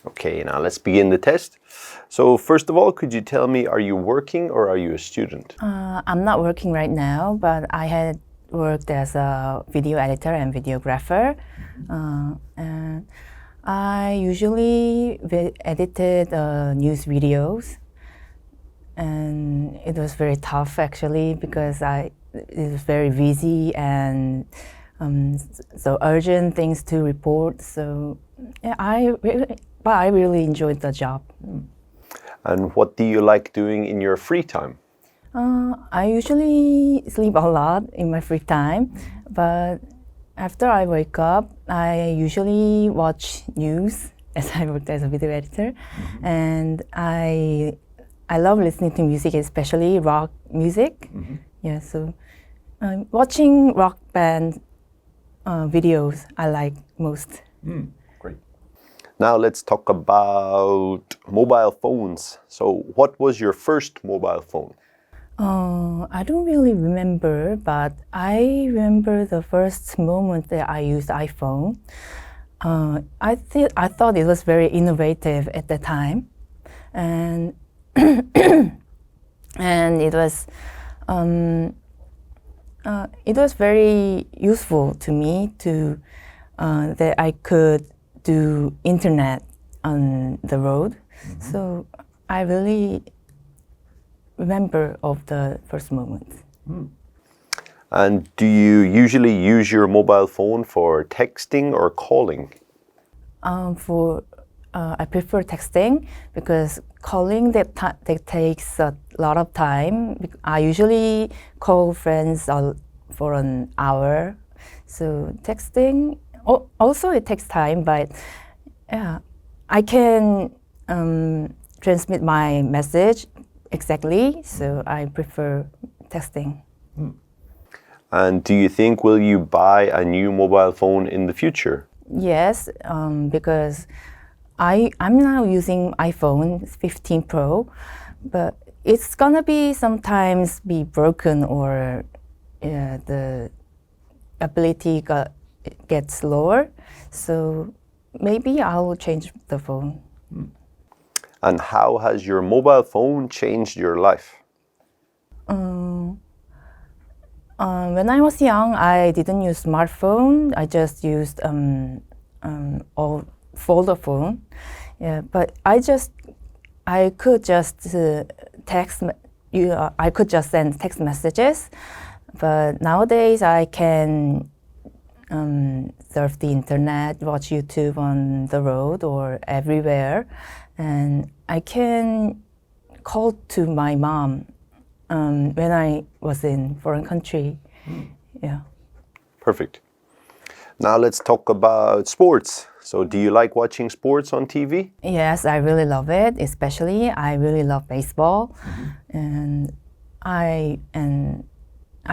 Okay, now let's begin the test. So first of all, could you tell me, are you working or are you a student? I'm not working right now, but I had worked as a video editor and videographer. And I usually edited news videos. And it was very tough actually because it was very busy and so urgent things to report. So yeah, I really enjoyed the job. And what do you like doing in your free time? I usually sleep a lot in my free time, but after I wake up, I usually watch news as I worked as a video editor, and I love listening to music, especially rock music. Yeah, so watching rock band videos I like most. Great. Now let's talk about mobile phones. So what was your first mobile phone? I don't really remember, but I remember the first moment that I used iPhone. I thought it was very innovative at the time, and and it was very useful to me to that I could do internet on the road. So I really remember of the first moment. And do you usually use your mobile phone for texting or calling? I prefer texting because calling that takes a lot of time. I usually call friends for an hour. So texting, also it takes time, but yeah, I can transmit my message exactly. So I prefer texting. And do you think will you buy a new mobile phone in the future? Yes, because I'm now using iPhone 15 Pro, but it's gonna be sometimes be broken or the ability gets lower. So maybe I will change the phone. And how has your mobile phone changed your life? When I was young, I didn't use smartphone. I just used old folder phone. Yeah, but I could just text. I could just send text messages. But nowadays, I can surf the internet, watch YouTube on the road or everywhere, and I can call to my mom when I was in foreign country. Yeah. Perfect. Now let's talk about sports. So do you like watching sports on TV? Yes, I really love it. Especially, I really love baseball, and I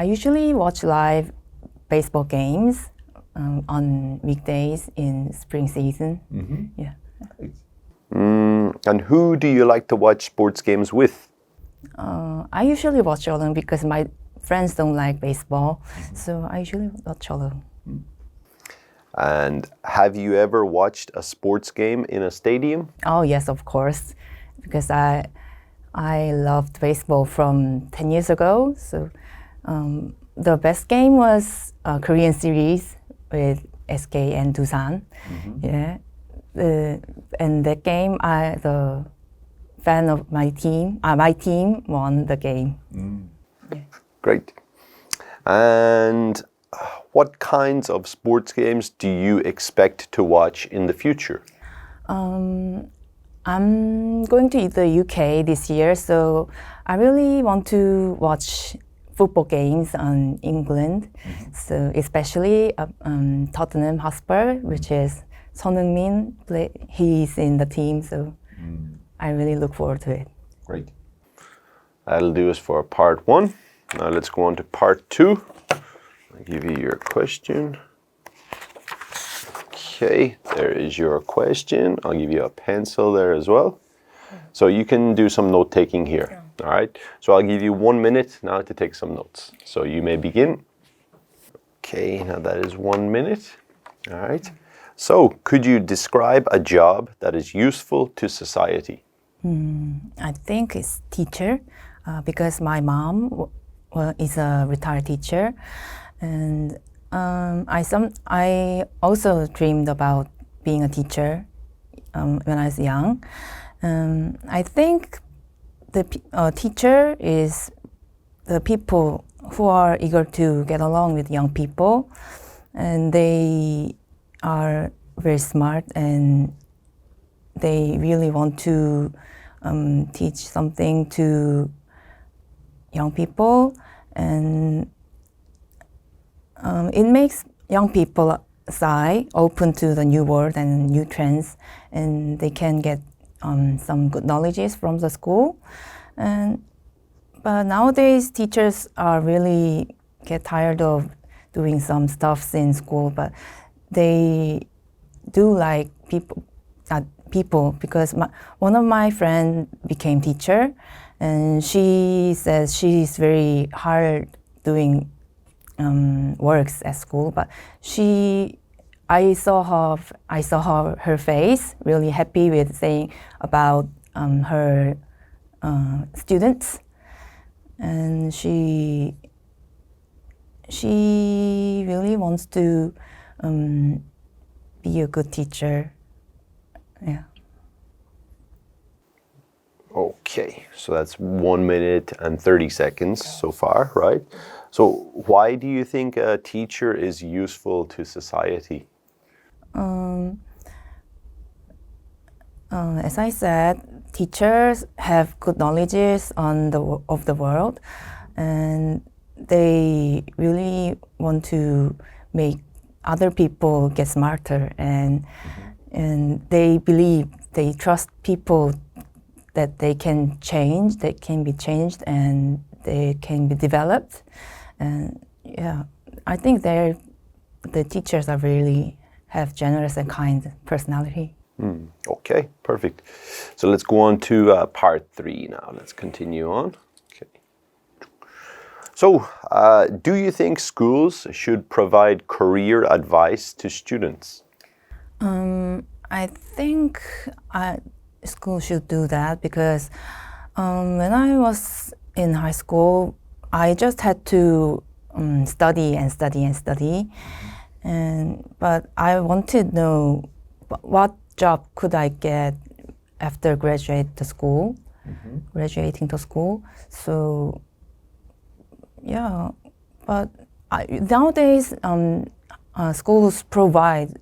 usually watch live baseball games on weekdays in spring season. Yeah. And who do you like to watch sports games with? I usually watch alone because my friends don't like baseball, so I usually watch alone. And have you ever watched a sports game in a stadium? Oh yes, of course, because I loved baseball from 10 years ago. So the best game was a Korean series with SK and Dusan. Yeah, and that game, the fan of my team won the game. Yeah. Great. And what kinds of sports games do you expect to watch in the future? I'm going to the UK this year, so I really want to watch football games on England. So especially Tottenham Hotspur, which is Son Heung-min. He's in the team, so I really look forward to it. Great. That'll do us for part one. Now let's go on to part two. I'll give you your question. Okay, there is your question. I'll give you a pencil there as well. So you can do some note taking here. All right. So I'll give you 1 minute now to take some notes. So you may begin. Okay, now that is 1 minute. All right. So, could you describe a job that is useful to society? I think it's teacher because my mom is a retired teacher, and I also dreamed about being a teacher when I was young. I think the teacher is the people who are eager to get along with young people, and they are very smart and they really want to teach something to young people, and it makes young people shy, open to the new world and new trends, and they can get some good knowledges from the school. But nowadays, teachers are really get tired of doing some stuffs in school, but they do like people because one of my friends became teacher, and she says she's very hard doing works at school, but I saw her face really happy with saying about her students, and she really wants to be a good teacher. Yeah. Okay, so that's 1 minute and 30 seconds so far, right? So, why do you think a teacher is useful to society? As I said, teachers have good knowledges of the world, and they really want to make other people get smarter, and they trust people that they can change, they can be changed, and they can be developed. And yeah, I think the teachers are really have generous and kind personality. Okay, perfect. So let's go on to part 3 now. Let's continue on. Okay. So, do you think schools should provide career advice to students? I think school should do that because when I was in high school, I just had to study and study and study, but I wanted to know what job could I get after graduating to school. So yeah, but nowadays schools provide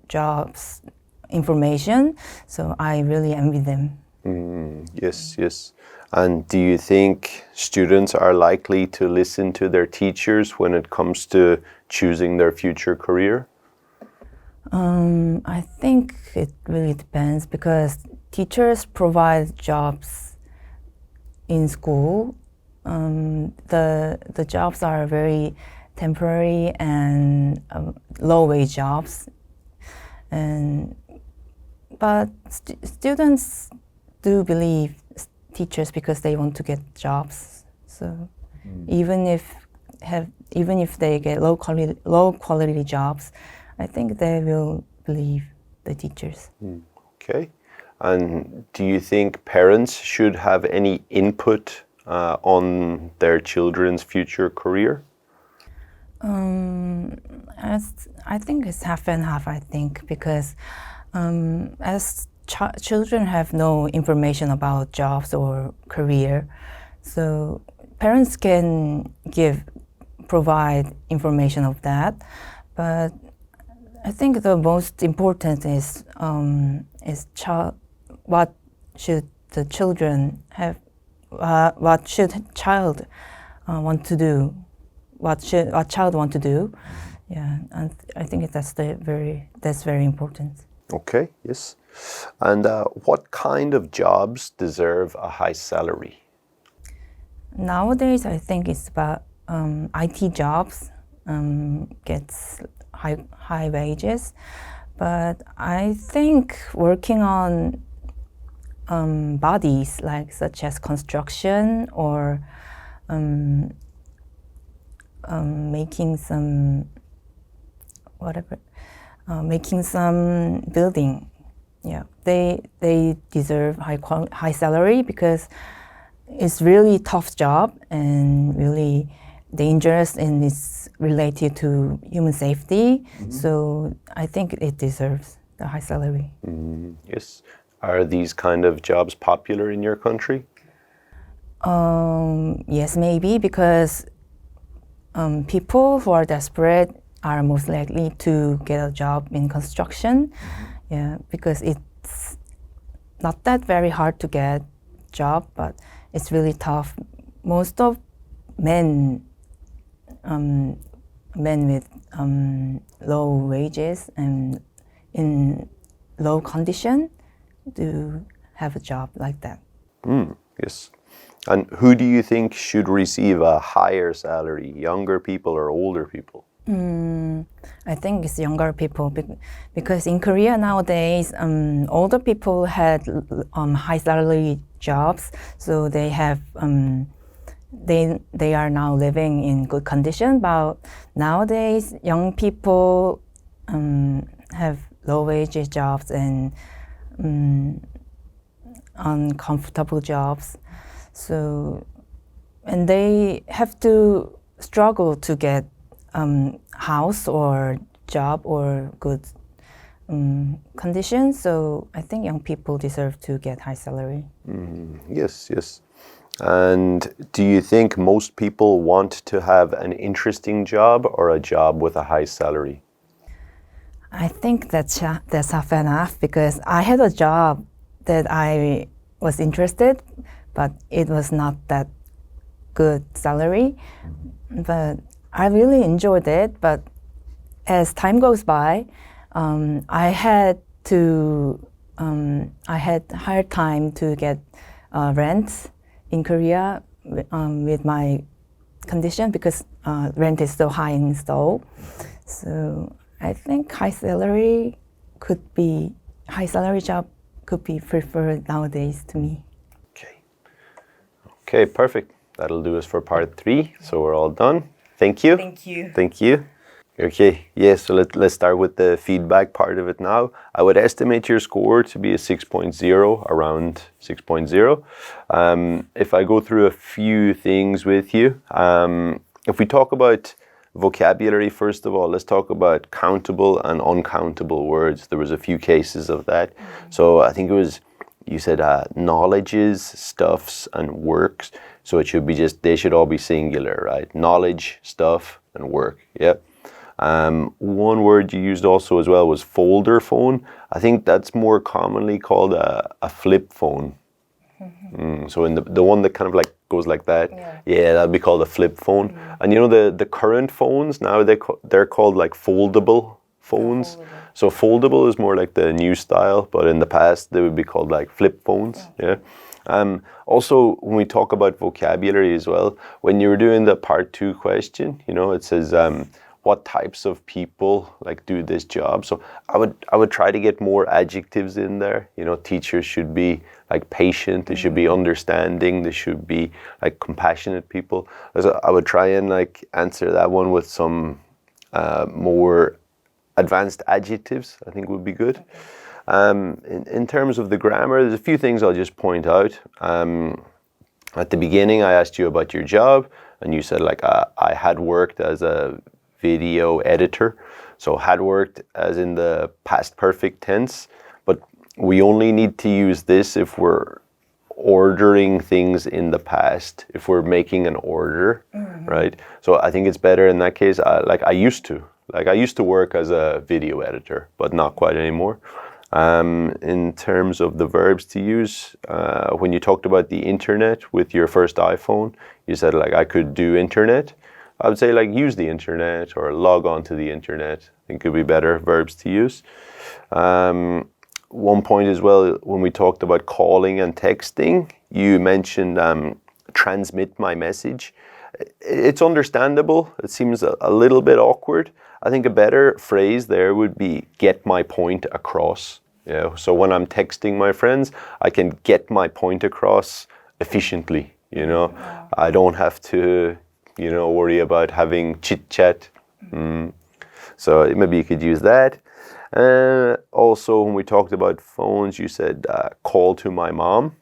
jobs information, so I really envy them. Yes, yes. And do you think students are likely to listen to their teachers when it comes to choosing their future career? I think it really depends because teachers provide jobs in school. The jobs are very temporary and low wage jobs, but students do believe teachers because they want to get jobs. So even if they get low quality jobs, I think they will believe the teachers. Okay. And do you think parents should have any input on their children's future career? I think it's half and half. I think because as children have no information about jobs or career, so parents can provide information of that, but I think the most important is what should the children have, what should child want to do, what child want to do, yeah, and I think that's very important. Okay, yes. And what kind of jobs deserve a high salary? Nowadays, I think it's about IT jobs gets high wages, but I think working on bodies such as construction or making some whatever making some building. Yeah, they deserve high salary because it's really tough job and really dangerous, and it's related to human safety. So I think it deserves the high salary. Yes. Are these kind of jobs popular in your country? Yes, maybe because people who are desperate are most likely to get a job in construction. Yeah, because it's not that very hard to get job, but it's really tough. Most of men, men with low wages and in low condition, do have a job like that. Yes. And who do you think should receive a higher salary, younger people or older people? I think it's younger people because in Korea nowadays, older people had high salary jobs, so they have they are now living in good condition. But nowadays, young people have low wage jobs and uncomfortable jobs. So, and they have to struggle to get house or job or good conditions. So I think young people deserve to get high salary. Yes, yes. And do you think most people want to have an interesting job or a job with a high salary? I think that's fair enough because I had a job that I was interested, but it was not that good salary. But I really enjoyed it. But as time goes by, I had hard time to get rent in Korea with my condition because rent is so high in Seoul. So I think high salary job could be preferred nowadays to me. Okay. Okay, perfect. That'll do us for part 3. So we're all done. Thank you. Thank you. Thank you. Okay, yeah, so let's start with the feedback part of it now. I would estimate your score to be a 6.0, around 6.0. If I go through a few things with you, if we talk about vocabulary, first of all, let's talk about countable and uncountable words. There was a few cases of that. So I think it was, you said knowledges, stuffs, and works. So it should be they should all be singular, right? Knowledge, stuff, and work, yeah. One word you used also as well was folder phone. I think that's more commonly called a flip phone. So in the one that kind of like goes like that, yeah, that'd be called a flip phone. And you know the current phones now they're called like foldable phones. So foldable is more like the new style, but in the past they would be called like flip phones. Yeah. Also, when we talk about vocabulary as well, when you were doing the part 2 question, you know, it says what types of people like do this job. So I would try to get more adjectives in there. You know, teachers should be like patient, they should be understanding, they should be like compassionate people. So I would try and like answer that one with some more advanced adjectives, I think would be good. In terms of the grammar, there's a few things I'll just point out. At the beginning, I asked you about your job, and you said like I had worked as a video editor. So had worked as in the past perfect tense, but we only need to use this if we're ordering things in the past, if we're making an order, right? So I think it's better in that case. I used to work as a video editor, but not quite anymore. In terms of the verbs to use, when you talked about the internet with your first iPhone, you said like I could do internet. I would say like use the internet or log on to the internet. I think could be better verbs to use. One point as well, when we talked about calling and texting, you mentioned transmit my message. It's understandable. It seems a little bit awkward. I think a better phrase there would be get my point across. Yeah. So when I'm texting my friends, I can get my point across efficiently. You know, I don't have to, you know, worry about having chit chat. So maybe you could use that. Also, when we talked about phones, you said call to my mom.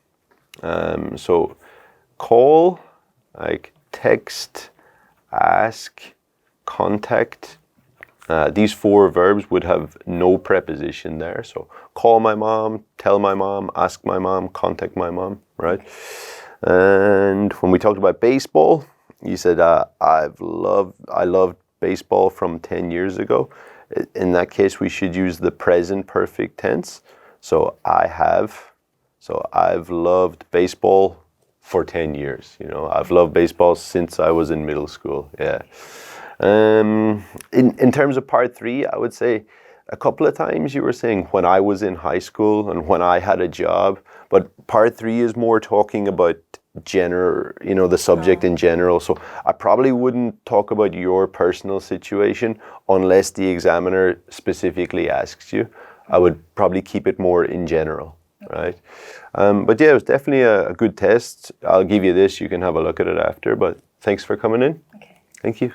So call, like text, ask, contact. These 4 verbs would have no preposition there. So call my mom, tell my mom, ask my mom, contact my mom, right? And when we talked about baseball, you said I loved baseball from 10 years ago. In that case, we should use the present perfect tense. So I've loved baseball for 10 years. You know, I've loved baseball since I was in middle school. Yeah. In terms of part 3, I would say a couple of times you were saying when I was in high school and when I had a job, but part 3 is more talking about the subject in general. So I probably wouldn't talk about your personal situation unless the examiner specifically asks you. I would probably keep it more in general, right? But yeah, it was definitely a good test. I'll give you this. You can have a look at it after, but thanks for coming in. Okay. Thank you.